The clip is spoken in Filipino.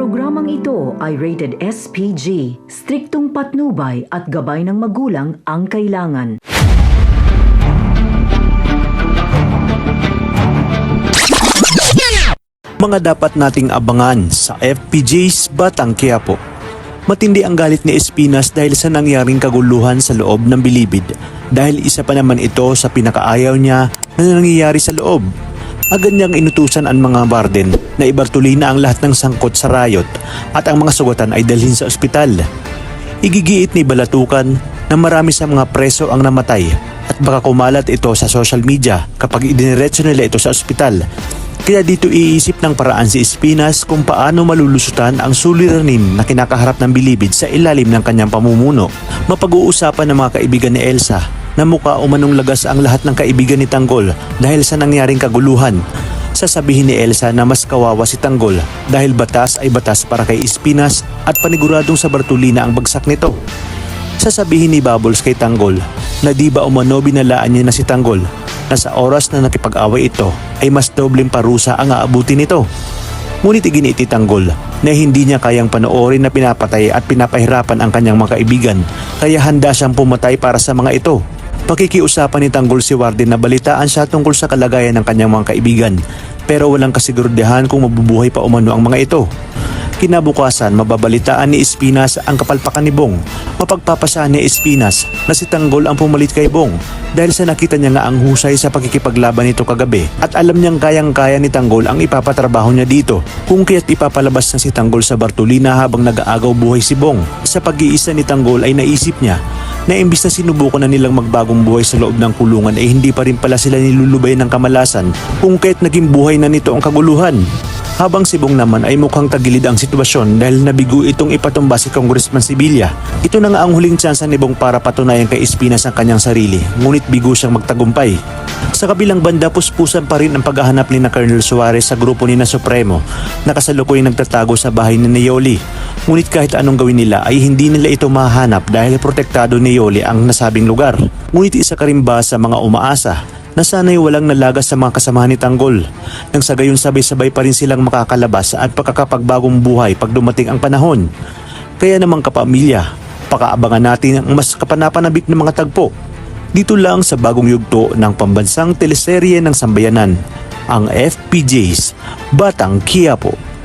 Programang ito ay rated SPG, striktong patnubay at gabay ng magulang ang kailangan. Mga dapat nating abangan sa FPJ's Batang Quiapo. Matindi ang galit ni Espinas dahil sa nangyaring kaguluhan sa loob ng bilibid dahil isa pa naman ito sa pinakaayaw niya na nangyayari sa loob. Agad niyang inutusan ang mga warden na ibartuli na ang lahat ng sangkot sa riot at ang mga sugatan ay dalhin sa ospital. Igigiit ni Balatukan na marami sa mga preso ang namatay at baka kumalat ito sa social media kapag idiniretso nila ito sa ospital. Kaya dito iisip ng paraan si Espinas kung paano malulusutan ang suliranin na kinakaharap ng bilibid sa ilalim ng kanyang pamumuno. Mapag-uusapan ng mga kaibigan ni Elsa na mukha umanong lagas ang lahat ng kaibigan ni Tanggol dahil sa nangyaring kaguluhan. Sasabihin ni Elsa na mas kawawa si Tanggol dahil batas ay batas para kay Espinas at paniguradong sa Bartolina ang bagsak nito. Sasabihin ni Bubbles kay Tanggol na di ba umano binalaan niya na si Tanggol na sa oras na nakipag-away ito ay mas dobleng parusa ang aabuti nito. Ngunit iginiit ni Tanggol na hindi niya kayang panoorin na pinapatay at pinapahirapan ang kanyang mga kaibigan kaya handa siyang pumatay para sa mga ito. Pakikiusapan ni Tanggol si Warden na balitaan siya tungkol sa kalagayan ng kanyang mga kaibigan pero walang kasiguraduhan kung mabubuhay pa umano ang mga ito. Kinabukasan, mababalitaan ni Espinas ang kapalpakan ni Bong. Mapagpapasahan ni Espinas na si Tanggol ang pumalit kay Bong dahil sa nakita niya nga ang husay sa pagkikipaglaban nito kagabi at alam niyang kayang-kaya ni Tanggol ang ipapatrabaho niya dito kung kaya't ipapalabas na si Tanggol sa Bartolina habang nag-aagaw buhay si Bong. Sa pag-iisa ni Tanggol ay naisip niya na imbis na sinubukan na nilang magbagong buhay sa loob ng kulungan ay hindi pa rin pala sila nilulubay ng kamalasan kung kaya't naging buhay na nito ang kaguluhan. Habang si Bong naman ay mukhang tagilid ang sitwasyon dahil nabigo itong ipatumba si Congressman Sibilya. Ito na nga ang huling tsansa ni Bong para patunayan kay Espinas ang kanyang sarili, ngunit bigo siyang magtagumpay. Sa kabilang banda, puspusan pa rin ang paghahanap ni na Colonel Suarez sa grupo ni na Supremo na kasalukuyang nagtatago sa bahay ni Yoli. Ngunit kahit anong gawin nila ay hindi nila ito mahanap dahil protektado ni Yoli ang nasabing lugar. Ngunit isa ka rin ba sa mga umaasa na sana'y walang nalagas sa mga kasamahan ni Tanggol nang sa gayon sabay-sabay pa rin silang makakalabas at pagkakapagbagong buhay pag dumating ang panahon. Kaya namang kapamilya, pakaabangan natin ang mas kapanapanabik ng mga tagpo. Dito lang sa bagong yugto ng pambansang teleserye ng sambayanan, ang FPJ's Batang Quiapo.